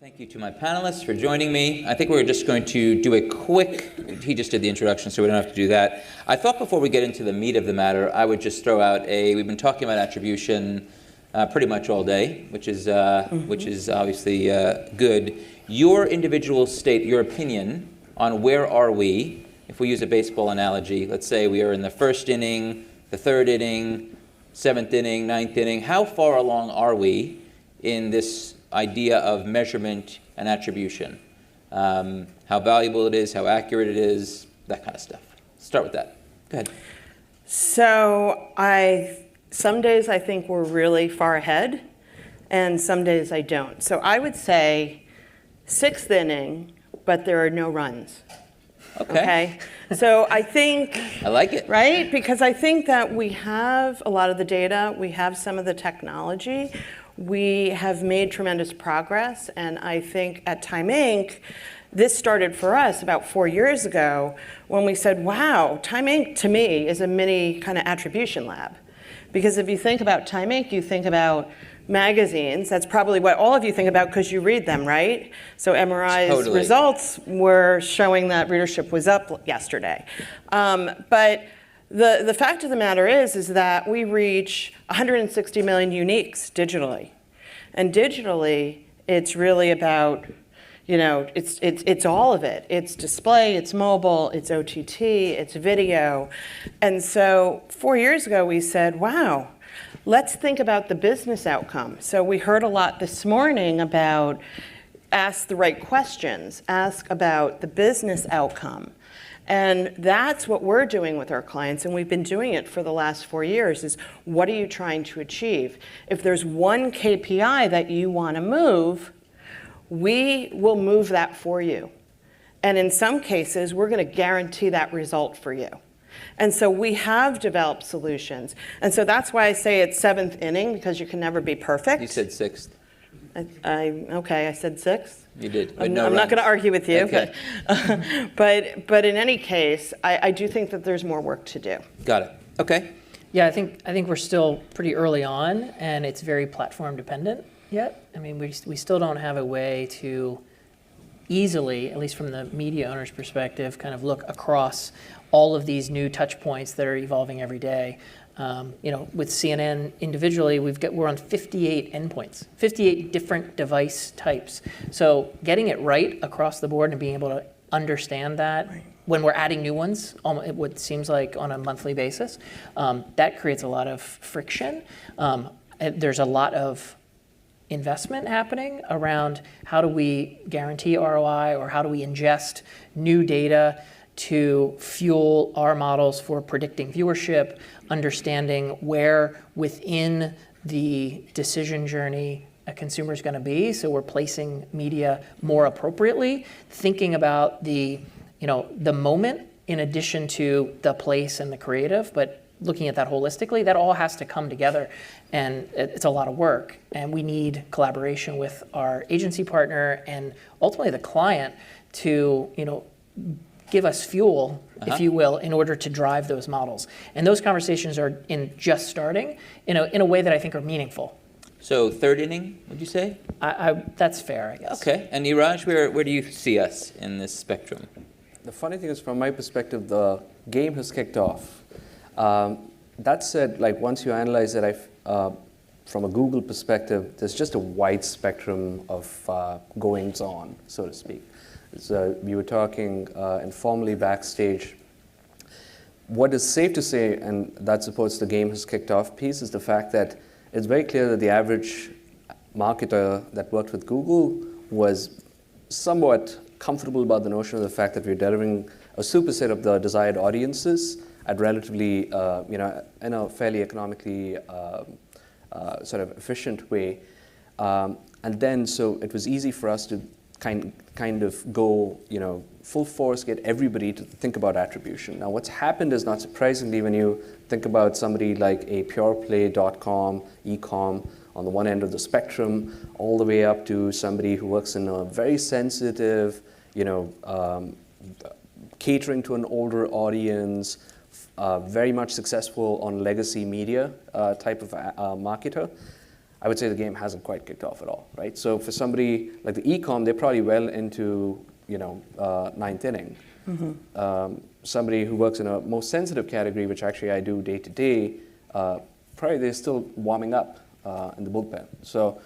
Thank you to my panelists for joining me. I think we're just going to do a quick, he just did the introduction, so we don't have to do that. I thought before we get into the meat of the matter, I would just throw out we've been talking about attribution pretty much all day, which is obviously good. Your individual state, your opinion on where are we, if we use a baseball analogy, let's say we are in the first inning, the third inning, seventh inning, ninth inning, how far along are we in this idea of measurement and attribution? How valuable it is, how accurate it is, that kind of stuff. Start with that. Go ahead. So some days I think we're really far ahead, and some days I don't. So I would say sixth inning, but there are no runs. Okay. So I think I like it. Right? Because I think that we have a lot of the data, we have some of the technology. We have made tremendous progress, and I think at Time Inc., this started for us about 4 years ago when we said, wow, Time Inc. to me is a mini kind of attribution lab. Because if you think about Time Inc., you think about magazines. That's probably what all of you think about because you read them, right? So MRI's results were showing that readership was up yesterday. But the fact of the matter is that we reach 160 million uniques digitally. And digitally, it's really about, it's all of it. It's display, it's mobile, it's OTT, it's video. And so 4 years ago, we said, wow, let's think about the business outcome. So we heard a lot this morning about ask the right questions, ask about the business outcome. And that's what we're doing with our clients, and we've been doing it for the last 4 years, is what are you trying to achieve? If there's one KPI that you want to move, we will move that for you. And in some cases, we're going to guarantee that result for you. And so we have developed solutions. And so that's why I say it's seventh inning, because you can never be perfect. You said sixth. Okay, I said sixth. You did. I'm not going to argue with you. Okay. But in any case, I do think that there's more work to do. Got it. Okay. Yeah, I think we're still pretty early on, and it's very platform dependent yet. I mean, we still don't have a way to easily, at least from the media owner's perspective, kind of look across all of these new touch points that are evolving every day. With CNN individually, we're on 58 endpoints, 58 different device types. So getting it right across the board and being able to understand that when we're adding new ones, what seems like on a monthly basis, that creates a lot of friction. There's a lot of investment happening around how do we guarantee ROI, or how do we ingest new data to fuel our models for predicting viewership, understanding where within the decision journey a consumer is going to be, so we're placing media more appropriately, thinking about the moment in addition to the place and the creative, but looking at that holistically. That all has to come together, and it's a lot of work, and we need collaboration with our agency partner and ultimately the client to give us fuel, if you will, in order to drive those models. And those conversations are just starting in a way that I think are meaningful. So third inning, would you say? That's fair, I guess. Okay. And Niraj, where do you see us in this spectrum? The funny thing is, from my perspective, the game has kicked off. That said, once you analyze it, from a Google perspective, there's just a wide spectrum of goings on, so to speak. So we were talking informally backstage. What is safe to say, and that supports the game has kicked off piece, is the fact that it's very clear that the average marketer that worked with Google was somewhat comfortable about the notion of the fact that we're delivering a superset of the desired audiences at relatively, in a fairly economically sort of efficient way. And then, so it was easy for us to kind of go, full force, get everybody to think about attribution. Now, what's happened is, not surprisingly, when you think about somebody like a pureplay.com, e-com, on the one end of the spectrum, all the way up to somebody who works in a very sensitive, catering to an older audience, very much successful on legacy media type of marketer. I would say the game hasn't quite kicked off at all, right? So for somebody like the e-com, they're probably well into, ninth inning. Somebody who works in a more sensitive category, which actually I do day to day, probably they're still warming up in the bullpen. So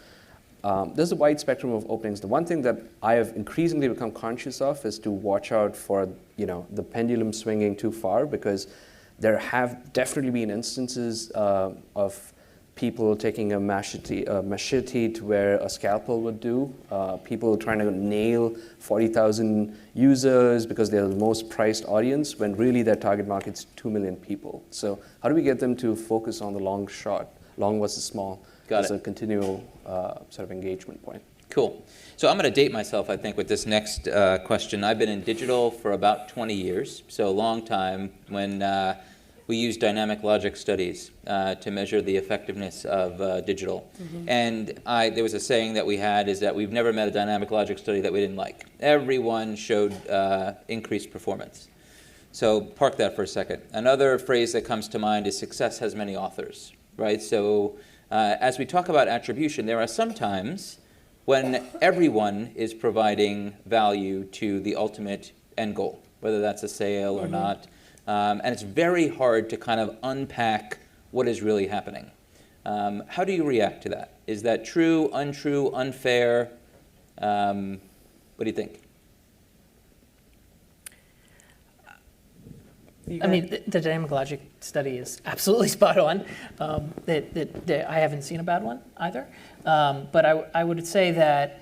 there's a wide spectrum of openings. The one thing that I have increasingly become conscious of is to watch out for, the pendulum swinging too far, because there have definitely been instances of people taking a machete to where a scalpel would do, people trying to nail 40,000 users because they're the most priced audience, when really their target market's 2 million people. So how do we get them to focus on the long shot, long versus small, as a continual sort of engagement point? Cool. So I'm going to date myself, I think, with this next question. I've been in digital for about 20 years, so a long time, when we use dynamic logic studies to measure the effectiveness of digital. And there was a saying that we had, is that we've never met a dynamic logic study that we didn't like. Everyone showed increased performance. So park that for a second. Another phrase that comes to mind is success has many authors, right? So as we talk about attribution, there are some times when everyone is providing value to the ultimate end goal, whether that's a sale or not. And it's very hard to kind of unpack what is really happening. How do you react to that? Is that true, untrue, unfair? What do you think? I mean, the dynamic logic study is absolutely spot on. I haven't seen a bad one either. But I would say that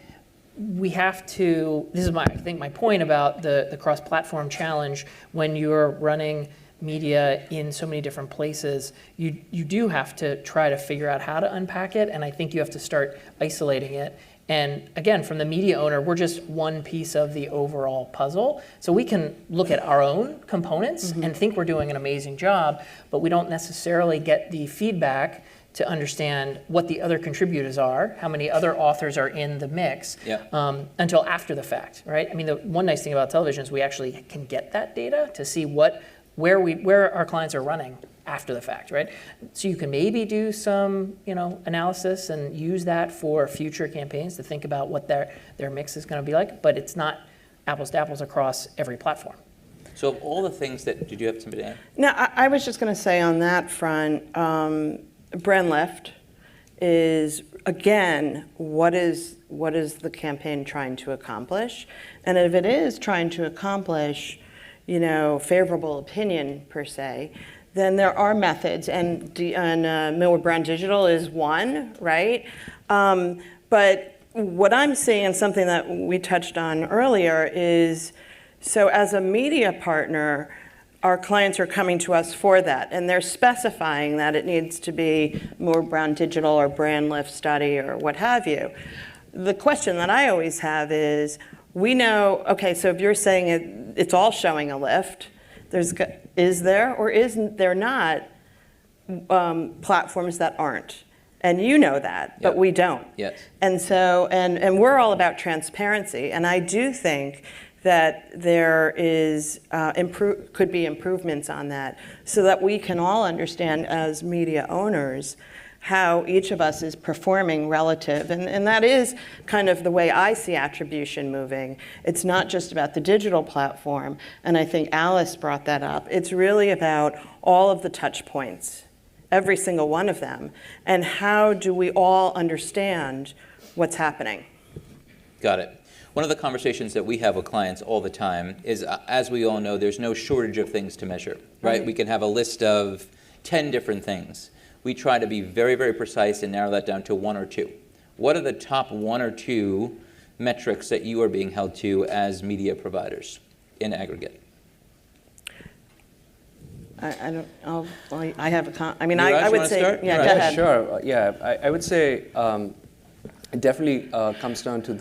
we have to, this is I think my point about the cross-platform challenge. When you're running media in so many different places, you do have to try to figure out how to unpack it, and I think you have to start isolating it. And again, from the media owner, we're just one piece of the overall puzzle. So we can look at our own components and think we're doing an amazing job, but we don't necessarily get the feedback to understand what the other contributors are, how many other authors are in the mix, until after the fact, right? I mean, the one nice thing about television is we actually can get that data to see where our clients are running after the fact, right? So you can maybe do some, analysis and use that for future campaigns to think about what their mix is going to be like, but it's not apples to apples across every platform. So of all the things that, did you have somebody to add? No, I was just going to say on that front, brand lift is, again, what is the campaign trying to accomplish? And if it is trying to accomplish, favorable opinion per se, then there are methods, and Millward Brand Digital is one, right? But what I'm seeing, and something that we touched on earlier, is so as a media partner, our clients are coming to us for that, and they're specifying that it needs to be Millward Brand Digital or brand lift study or what have you. The question that I always have is, we know, okay, so if you're saying it's all showing a lift, is there or isn't there not platforms that aren't? And you know that, but we don't. Yes. And so, and we're all about transparency, and I do think that there is could be improvements on that, so that we can all understand as media owners how each of us is performing relative. And that is kind of the way I see attribution moving. It's not just about the digital platform, and I think Alice brought that up. It's really about all of the touch points, every single one of them, and how do we all understand what's happening. Got it. One of the conversations that we have with clients all the time is, as we all know, there's no shortage of things to measure, right? We can have a list of 10 different things. We try to be very, very precise and narrow that down to one or two. What are the top one or two metrics that you are being held to as media providers in aggregate? I have a I mean, Neeraj, I you would wanna say, start? yeah, Neeraj? go ahead. Sure. I would say it definitely comes down to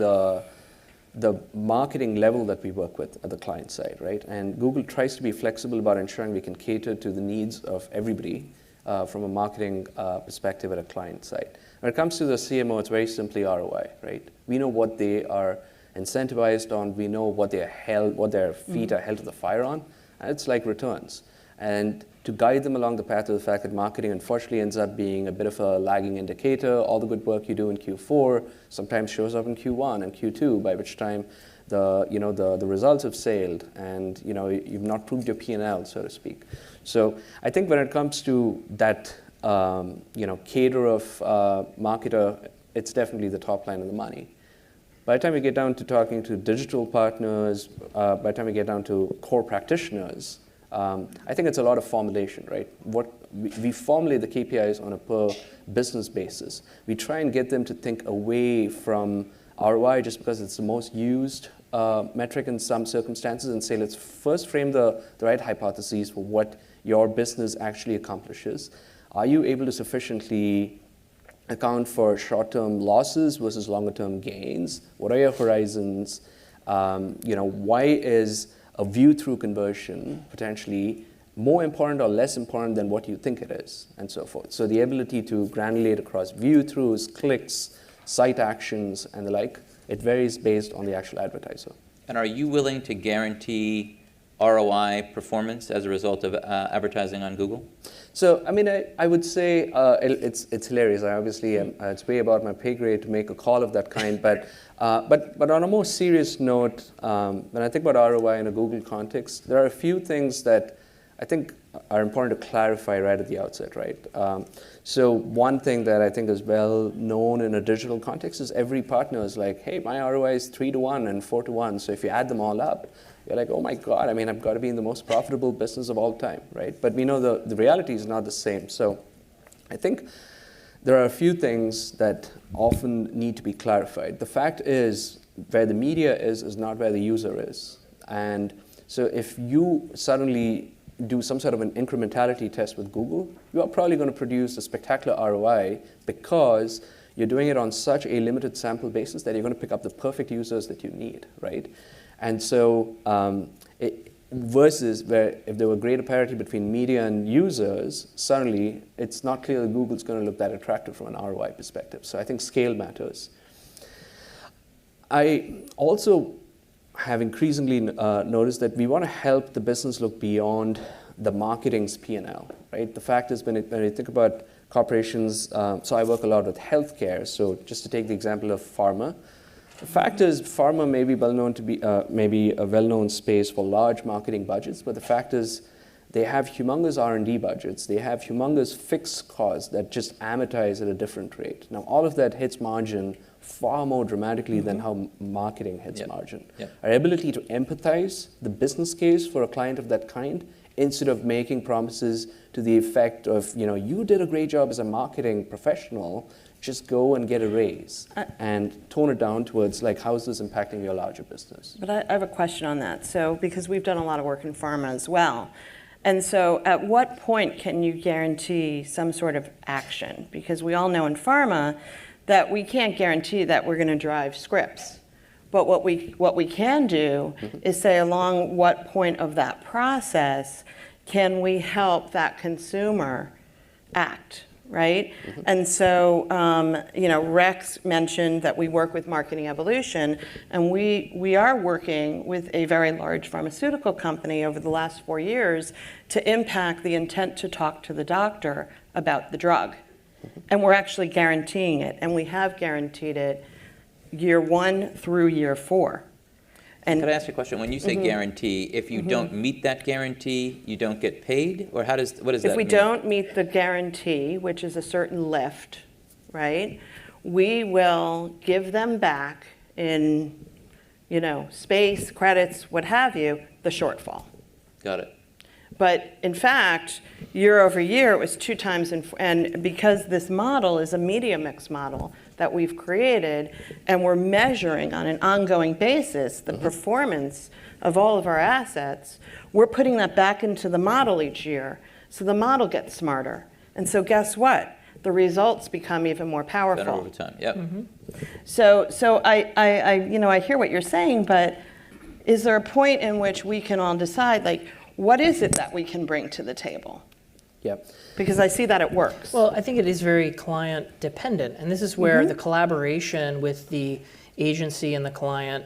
the marketing level that we work with at the client side, right? And Google tries to be flexible about ensuring we can cater to the needs of everybody from a marketing perspective at a client side. When it comes to the CMO, it's very simply ROI, right? We know what they are incentivized on. We know what their feet are held to the fire on. And it's like returns. and to guide them along the path of the fact that marketing unfortunately ends up being a bit of a lagging indicator. All the good work you do in Q4 sometimes shows up in Q1 and Q2, by which time the results have sailed, and you've not proved your P&L, so to speak. So I think when it comes to that cadre of marketer, it's definitely the top line of the money. By the time we get down to talking to digital partners, by the time we get down to core practitioners, I think it's a lot of formulation, right? We formulate the KPIs on a per business basis. We try and get them to think away from ROI just because it's the most used metric in some circumstances, and say, let's first frame the right hypotheses for what your business actually accomplishes. Are you able to sufficiently account for short-term losses versus longer-term gains? What are your horizons? Why is a view-through conversion potentially more important or less important than what you think it is, and so forth. So the ability to granulate across view-throughs, clicks, site actions, and the like, it varies based on the actual advertiser. And are you willing to guarantee ROI performance as a result of advertising on Google? So, I mean, I would say it's hilarious. I obviously it's way above my pay grade to make a call of that kind. But on a more serious note, when I think about ROI in a Google context, there are a few things that I think are important to clarify right at the outset, right? So one thing that I think is well known in a digital context is every partner is like, hey, my ROI is 3-to-1 and 4-to-1. So if you add them all up, you're like, oh my God, I mean, I've got to be in the most profitable business of all time, right? But we know the reality is not the same. So I think there are a few things that often need to be clarified. The fact is, where the media is not where the user is. And so if you suddenly do some sort of an incrementality test with Google, you are probably going to produce a spectacular ROI because you're doing it on such a limited sample basis that you're going to pick up the perfect users that you need, right? And so versus where if there were greater parity between media and users, suddenly it's not clear that Google's going to look that attractive from an ROI perspective. So I think scale matters. I also have increasingly noticed that we want to help the business look beyond the marketing's P&L, right? The fact is when you think about corporations, so I work a lot with healthcare, so just to take the example of pharma, the fact is pharma may be well known to be maybe a well-known space for large marketing budgets, but the fact is they have humongous R&D budgets, they have humongous fixed costs that just amortize at a different rate. Now all of that hits margin far more dramatically than how marketing hits margin. Our ability to empathize the business case for a client of that kind, instead of making promises to the effect of, you did a great job as a marketing professional, just go and get a raise, and tone it down towards like, how is this impacting your larger business? But I have a question on that. So, because we've done a lot of work in pharma as well. And so at what point can you guarantee some sort of action? Because we all know in pharma that we can't guarantee that we're going to drive scripts. But what we can do is say along what point of that process can we help that consumer act, right? And so, Rex mentioned that we work with Marketing Evolution, and we are working with a very large pharmaceutical company over the last 4 years to impact the intent to talk to the doctor about the drug. And we're actually guaranteeing it, and we have guaranteed it year 1 through year 4. And could I ask you a question? When you say guarantee, if you don't meet that guarantee, you don't get paid? Or what does that mean? if we don't meet the guarantee, which is a certain lift, right, we will give them back in, space, credits, what have you, the shortfall. Got it. But in fact, year over year, it was 2 times, and because this model is a media mix model that we've created, and we're measuring on an ongoing basis the performance of all of our assets, we're putting that back into the model each year. So the model gets smarter. And so guess what? The results become even more powerful. Better over time, yep. So I hear what you're saying, but is there a point in which we can all decide, like, what is it that we can bring to the table? Yeah. Because I see that it works. Well, I think it is very client dependent, and this is where the collaboration with the agency and the client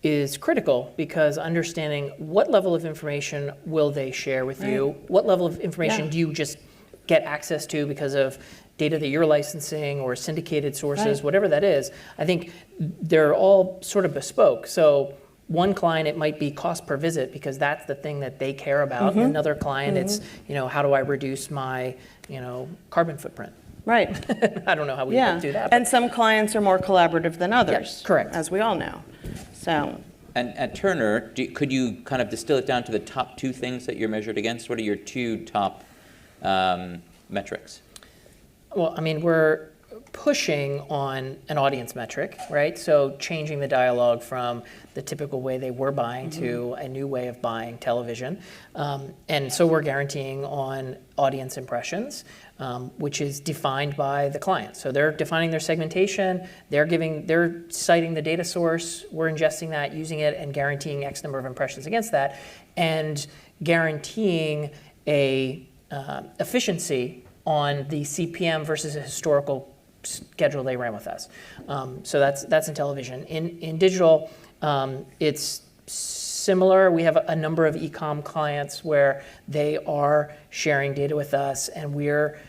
is critical, because understanding what level of information will they share with you, what level of information do you just get access to because of data that you're licensing or syndicated sources, whatever that is. I think they're all sort of bespoke. So one client, it might be cost per visit because that's the thing that they care about. And another client, it's, how do I reduce my, carbon footprint? Right. I don't know how we do that. And some clients are more collaborative than others. Yes, correct. As we all know. So. And at Turner, could you kind of distill it down to the top two things that you're measured against? What are your two top metrics? Well, I mean, we're pushing on an audience metric, right? So changing the dialogue from the typical way they were buying to a new way of buying television. And so we're guaranteeing on audience impressions, which is defined by the client. So they're defining their segmentation, they're citing the data source, we're ingesting that, using it, and guaranteeing X number of impressions against that, and guaranteeing a efficiency on the CPM versus a historical schedule they ran with us. So that's in television. In digital, it's similar. We have a number of e-com clients where they are sharing data with us, and we're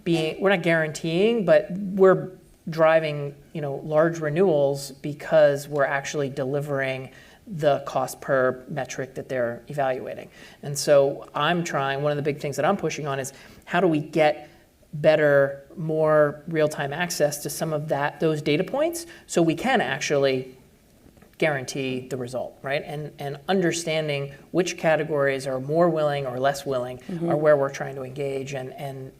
not guaranteeing, but we're driving large renewals because we're actually delivering the cost per metric that they're evaluating. And so one of the big things that I'm pushing on is how do we get better, more real-time access to some of those data points so we can actually guarantee the result, right? And understanding which categories are more willing or less willing are where we're trying to engage and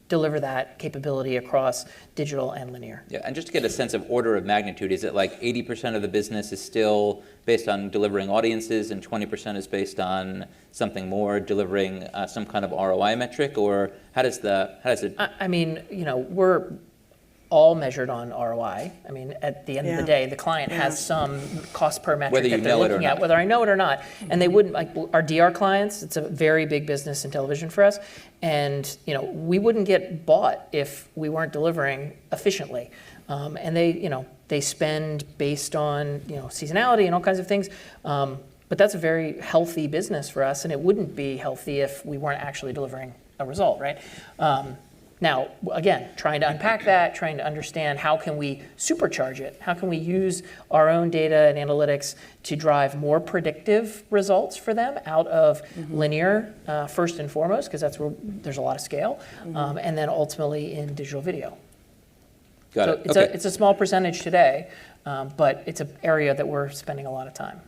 deliver that capability across digital and linear. Yeah, and just to get a sense of order of magnitude, is it like 80% of the business is still based on delivering audiences and 20% is based on something more, delivering some kind of ROI metric, or how does it? I mean, we're all measured on ROI. I mean, at the end of the day, the client has some cost per metric that they're looking at, whether I know it or not. And they wouldn't, like our DR clients, it's a very big business in television for us. And, we wouldn't get bought if we weren't delivering efficiently. And they spend based on, seasonality and all kinds of things. But that's a very healthy business for us, and it wouldn't be healthy if we weren't actually delivering a result, right? Now, again, trying to unpack that, trying to understand how can we supercharge it? How can we use our own data and analytics to drive more predictive results for them out of linear, first and foremost, because that's where there's a lot of scale, and then ultimately in digital video. Got so it. It's a small percentage today, but it's an area that we're spending a lot of time.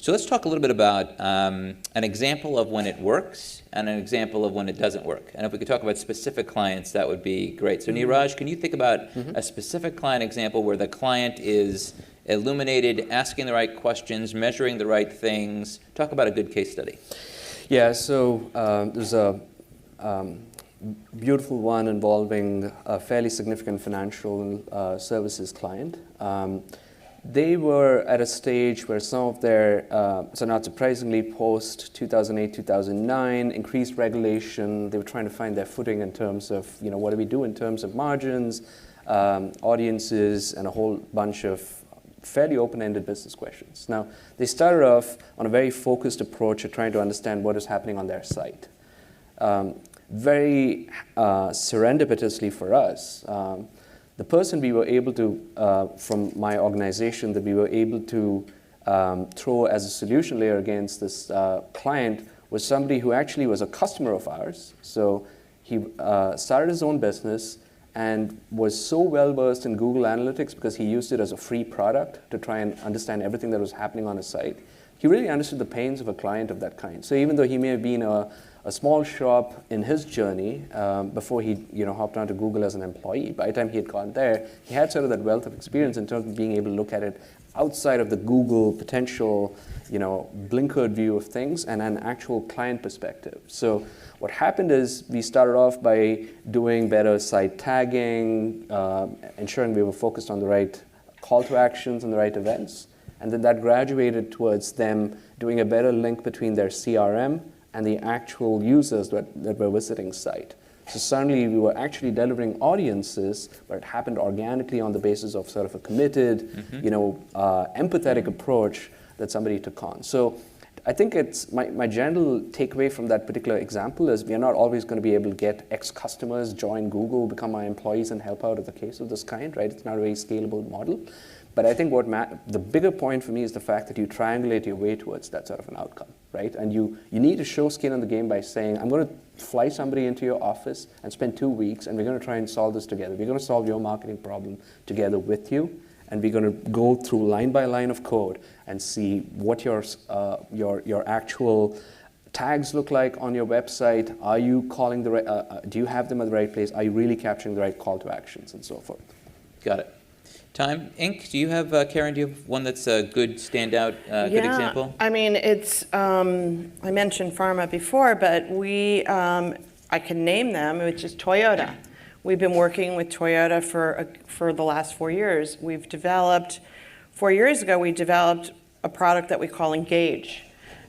So let's talk a little bit about an example of when it works and an example of when it doesn't work. And if we could talk about specific clients, that would be great. So Neeraj, can you think about a specific client example where the client is illuminated, asking the right questions, measuring the right things? Talk about a good case study. Yeah, so there's a beautiful one involving a fairly significant financial services client. They were at a stage where some of their, so not surprisingly, post 2008, 2009, increased regulation. They were trying to find their footing in terms of, what do we do in terms of margins, audiences, and a whole bunch of fairly open-ended business questions. Now, they started off on a very focused approach of trying to understand what is happening on their site. Very serendipitously for us, the person we were able to, from my organization, that we were able to throw as a solution layer against this client was somebody who actually was a customer of ours. So he started his own business and was so well versed in Google Analytics because he used it as a free product to try and understand everything that was happening on his site. He really understood the pains of a client of that kind. So even though he may have been a small shop in his journey before he hopped onto Google as an employee, by the time he had gone there, he had sort of that wealth of experience in terms of being able to look at it outside of the Google potential, blinkered view of things and an actual client perspective. So what happened is we started off by doing better site tagging, ensuring we were focused on the right call to actions and the right events. And then that graduated towards them doing a better link between their CRM and the actual users that were visiting site. So suddenly we were actually delivering audiences, but it happened organically on the basis of sort of a committed, empathetic approach that somebody took on. So I think it's my general takeaway from that particular example is we are not always going to be able to get ex-customers join Google, become our employees, and help out in the case of this kind, right? It's not a very scalable model. But I think the bigger point for me is the fact that you triangulate your way towards that sort of an outcome, right? And you need to show skin in the game by saying, I'm going to fly somebody into your office and spend 2 weeks, and we're going to try and solve this together. We're going to solve your marketing problem together with you, and we're going to go through line by line of code and see what your actual tags look like on your website. Are you calling the right? Do you have them at the right place? Are you really capturing the right call to actions and so forth? Got it. Time Inc. Do you have, Karen, do you have one that's a good standout, good example? I mean, it's, I mentioned pharma before, but I can name them, which is Toyota. We've been working with Toyota for the last 4 years. 4 years ago, we developed a product that we call Engage.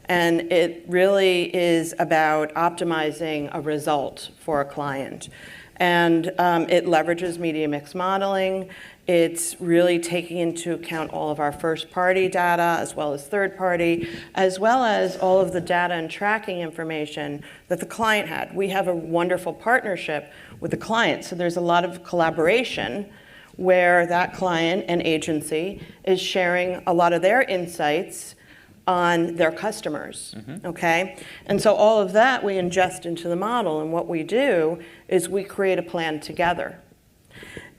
And it really is about optimizing a result for a client. And it leverages media mix modeling. It's really taking into account all of our first-party data as well as third-party, as well as all of the data and tracking information that the client had. We have a wonderful partnership with the client, so there's a lot of collaboration where that client and agency is sharing a lot of their insights on their customers, okay? And so all of that we ingest into the model, and what we do is we create a plan together.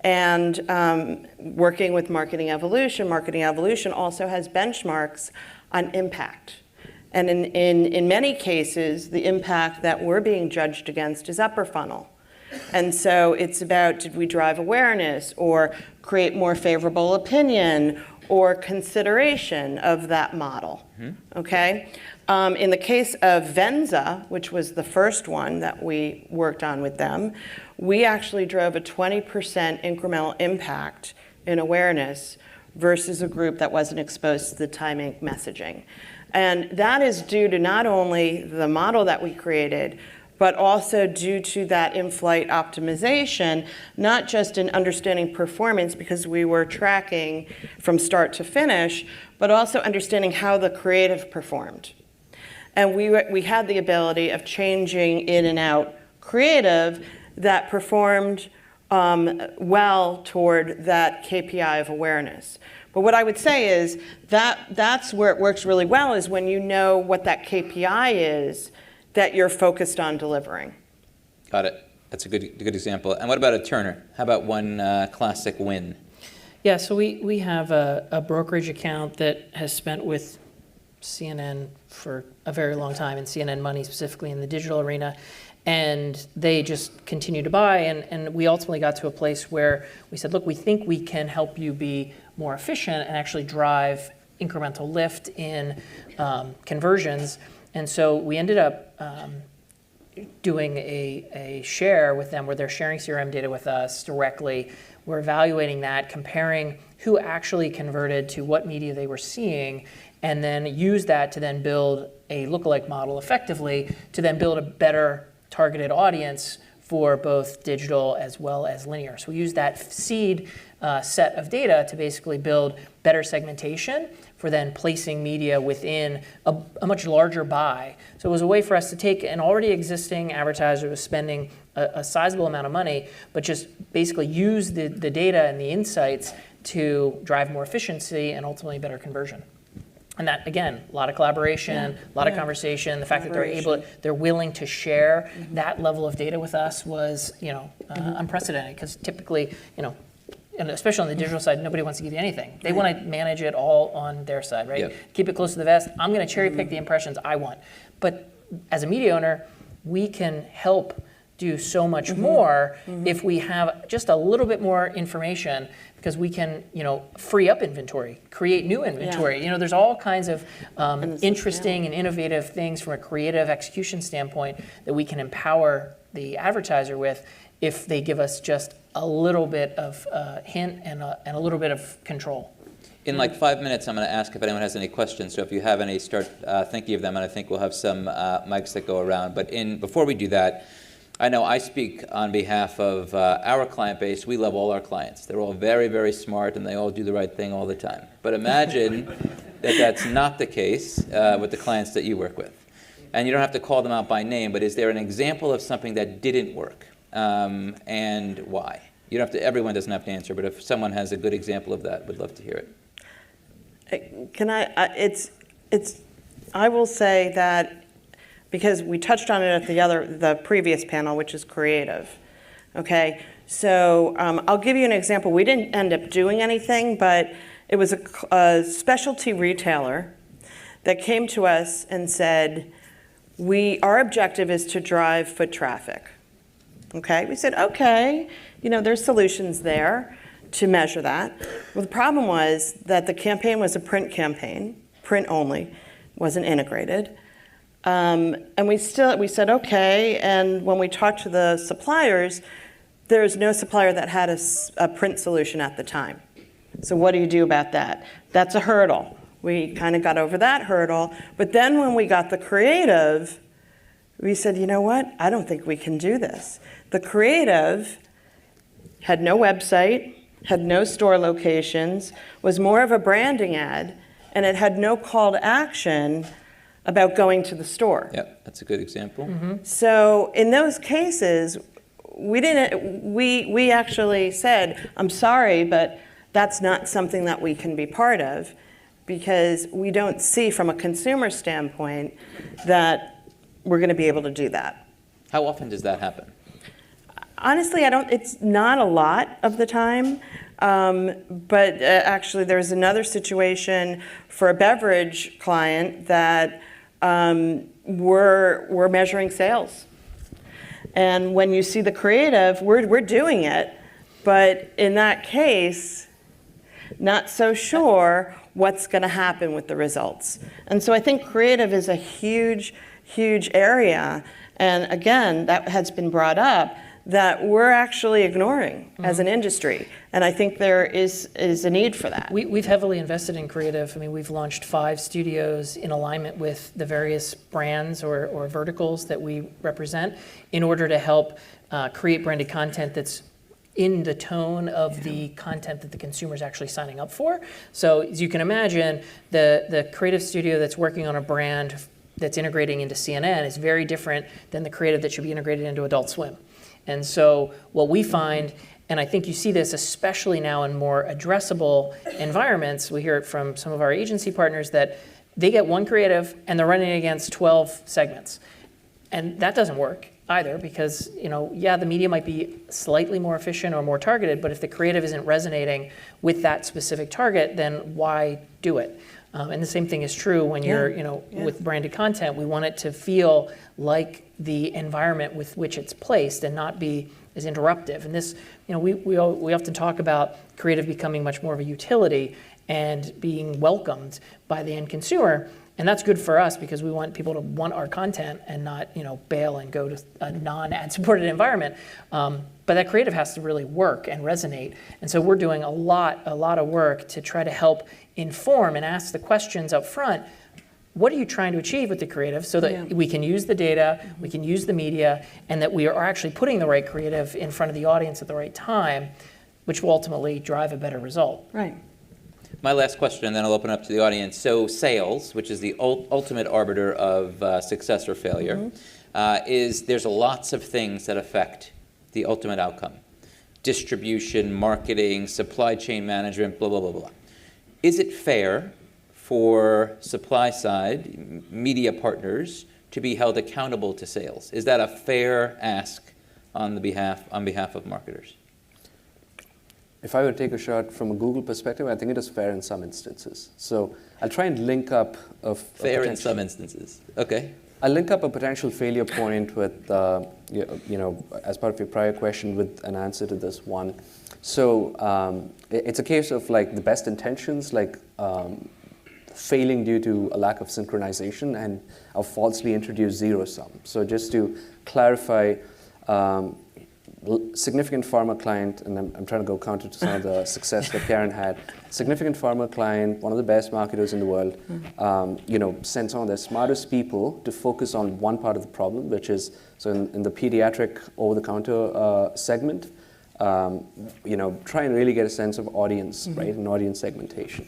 And working with Marketing Evolution also has benchmarks on impact. And in many cases, the impact that we're being judged against is upper funnel. And so it's about, did we drive awareness or create more favorable opinion or consideration of that model, okay? In the case of Venza, which was the first one that we worked on with them, we actually drove a 20% incremental impact in awareness versus a group that wasn't exposed to the Time Inc. messaging. And that is due to not only the model that we created, but also due to that in-flight optimization, not just in understanding performance because we were tracking from start to finish, but also understanding how the creative performed. And we had the ability of changing in and out creative that performed well toward that KPI of awareness. But what I would say is that's where it works really well is when you know what that KPI is that you're focused on delivering. Got it. That's a good example. And what about a Turner? How about one classic win? Yeah, so we have a brokerage account that has spent with CNN for a very long time, and CNN Money specifically in the digital arena, and they just continue to buy, and we ultimately got to a place where we said, look, we think we can help you be more efficient and actually drive incremental lift in conversions. And so we ended up doing a share with them where they're sharing CRM data with us directly. We're evaluating that, comparing who actually converted to what media they were seeing, and then use that to then build a lookalike model effectively to then build a better targeted audience for both digital as well as linear. So we use that seed set of data to basically build better segmentation for then placing media within a much larger buy. So it was a way for us to take an already existing advertiser who was spending a sizable amount of money, but just basically use the data and the insights to drive more efficiency and ultimately better conversion. And that, again, a lot of collaboration, a lot of conversation. The fact that they're willing to share that level of data with us was, unprecedented. Because typically, and especially on the digital side, nobody wants to give you anything. They want to manage it all on their side, right? Yep. Keep it close to the vest. I'm going to cherry pick the impressions I want. But as a media owner, we can help do so much more if we have just a little bit more information, because we can, free up inventory, create new inventory. There's all kinds of interesting and innovative things from a creative execution standpoint that we can empower the advertiser with if they give us just a little bit of hint and a little bit of control. In like 5 minutes, I'm going to ask if anyone has any questions. So if you have any, start thinking of them, and I think we'll have some mics that go around. But before we do that, I know I speak on behalf of our client base. We love all our clients. They're all very, very smart, and they all do the right thing all the time. But imagine that that's not the case with the clients that you work with. And you don't have to call them out by name, but is there an example of something that didn't work, and why? You don't have to. Everyone doesn't have to answer, but if someone has a good example of that, would love to hear it. Can I? I will say that, because we touched on it at the previous panel, which is creative. Okay, so I'll give you an example. We didn't end up doing anything, but it was a specialty retailer that came to us and said, our objective is to drive foot traffic. Okay, we said, okay, there's solutions there to measure that. Well, the problem was that the campaign was a print campaign, print only, wasn't integrated. And we said, okay, and when we talked to the suppliers, there's no supplier that had a print solution at the time. So what do you do about that? That's a hurdle. We kind of got over that hurdle, but then when we got the creative, we said, you know what? I don't think we can do this. The creative had no website, had no store locations, was more of a branding ad, and it had no call to action about going to the store. Yep, that's a good example. Mm-hmm. So in those cases, we actually said, I'm sorry, but that's not something that we can be part of, because we don't see from a consumer standpoint that we're going to be able to do that. How often does that happen? Honestly, it's not a lot of the time. But actually, there's another situation for a beverage client that we're measuring sales. And when you see the creative, we're doing it. But in that case, not so sure what's going to happen with the results. And so I think creative is a huge, huge area. And again, that has been brought up, that we're actually ignoring as an industry. And I think there is a need for that. We've heavily invested in creative. I mean, we've launched 5 studios in alignment with the various brands or verticals that we represent in order to help create branded content that's in the tone of the content that the consumer is actually signing up for. So as you can imagine, the creative studio that's working on a brand that's integrating into CNN is very different than the creative that should be integrated into Adult Swim. And so what we find, and I think you see this especially now in more addressable environments, we hear it from some of our agency partners that they get one creative and they're running against 12 segments. And that doesn't work either, because the media might be slightly more efficient or more targeted, but if the creative isn't resonating with that specific target, then why do it? And the same thing is true when you're, with branded content. We want it to feel like the environment with which it's placed and not be as interruptive. And this, we often talk about creative becoming much more of a utility and being welcomed by the end consumer. And that's good for us because we want people to want our content and not, bail and go to a non-ad supported environment. But that creative has to really work and resonate. And so we're doing a lot of work to try to help inform and ask the questions up front. What are you trying to achieve with the creative so that we can use the data, we can use the media, and that we are actually putting the right creative in front of the audience at the right time, which will ultimately drive a better result. Right. My last question, and then I'll open up to the audience. So sales, which is the ultimate arbiter of success or failure, there's lots of things that affect the ultimate outcome. Distribution, marketing, supply chain management, blah, blah, blah, blah. Is it fair for supply side media partners to be held accountable to sales? Is that a fair ask on behalf of marketers? If I were to take a shot from a Google perspective, I think it is fair in some instances. So I'll try and link up fair in some instances. Okay. I'll link up a potential failure point with, as part of your prior question, with an answer to this one. So it's a case of like the best intentions, like failing due to a lack of synchronization and a falsely introduced zero sum. So just to clarify, significant pharma client, and I'm trying to go counter to some of the success that Karen had. Significant pharma client, one of the best marketers in the world, sent some of their smartest people to focus on one part of the problem, which is, so in the pediatric over-the-counter segment, try and really get a sense of audience, right, and audience segmentation.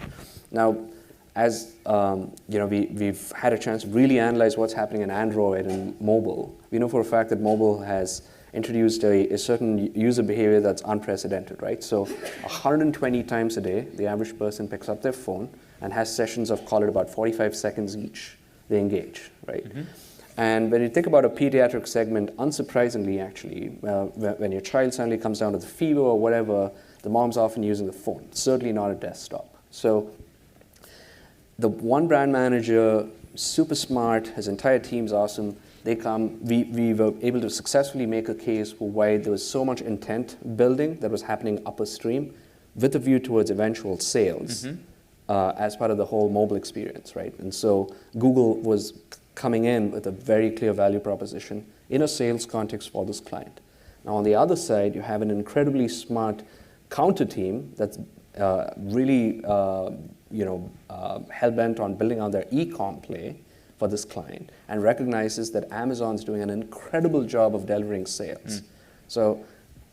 Now, as we've had a chance to really analyze what's happening in Android and mobile. We know for a fact that mobile has introduced a certain user behavior that's unprecedented, right? So 120 times a day, the average person picks up their phone and has sessions of, call it about 45 seconds each, they engage, right? Mm-hmm. And when you think about a pediatric segment, unsurprisingly, actually, when your child suddenly comes down with a fever or whatever, the mom's often using the phone, certainly not a desktop. So the one brand manager, super smart, his entire team's awesome. They come, we were able to successfully make a case for why there was so much intent building that was happening upstream with a view towards eventual sales as part of the whole mobile experience, right? And so Google was coming in with a very clear value proposition in a sales context for this client. Now on the other side, you have an incredibly smart counter team that's really hell-bent on building out their e-com play for this client and recognizes that Amazon's doing an incredible job of delivering sales. So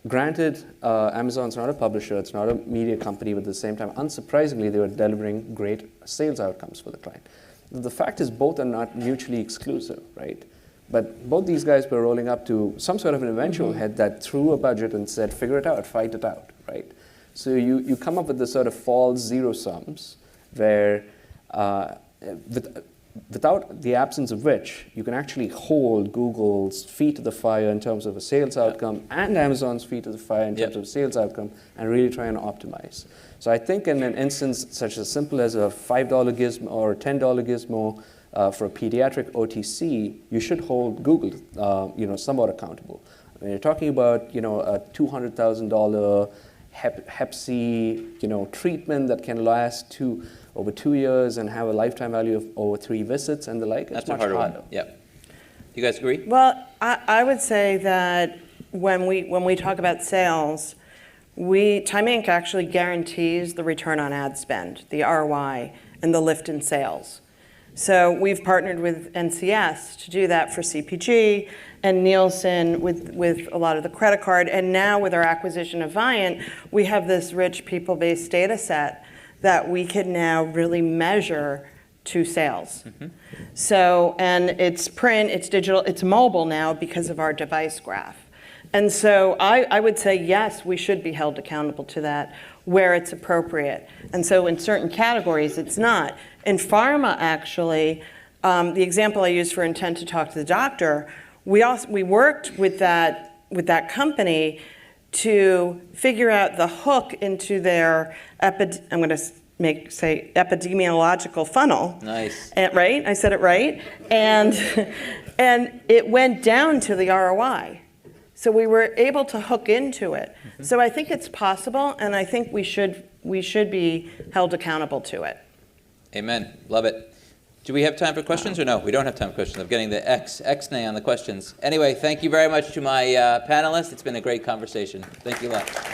granted, Amazon's not a publisher, it's not a media company, but at the same time, unsurprisingly, they were delivering great sales outcomes for the client. The fact is both are not mutually exclusive, right? But both these guys were rolling up to some sort of an eventual head that threw a budget and said, figure it out, fight it out, right? So you come up with this sort of false zero sums where without the absence of which, you can actually hold Google's feet to the fire in terms of a sales outcome and Amazon's feet to the fire in terms of a sales outcome and really try and optimize. So I think in an instance such as simple as a $5 gizmo or $10 gizmo for a pediatric OTC, you should hold Google somewhat accountable. When you're talking about a $200,000 Hep C treatment that can last over 2 years and have a lifetime value of over 3 visits and the like, it's much harder. Yeah. You guys agree? Well, I would say that when we talk about sales, Time Inc. actually guarantees the return on ad spend, the ROI, and the lift in sales. So we've partnered with NCS to do that for CPG, and Nielsen with a lot of the credit card, and now with our acquisition of Viant, we have this rich people-based data set that we can now really measure to sales. So, and it's print, it's digital, it's mobile now because of our device graph. And so I would say, yes, we should be held accountable to that where it's appropriate. And so in certain categories, it's not. In pharma, actually, the example I used for intent to talk to the doctor, we worked with that company to figure out the hook into their I'm going to say epidemiological funnel. Nice. Right? I said it right. And it went down to the ROI. So we were able to hook into it. So I think it's possible, and I think we should be held accountable to it. Amen. Love it. Do we have time for questions or no? We don't have time for questions. I'm getting the X-nay on the questions. Anyway, thank you very much to my panelists. It's been a great conversation. Thank you a lot.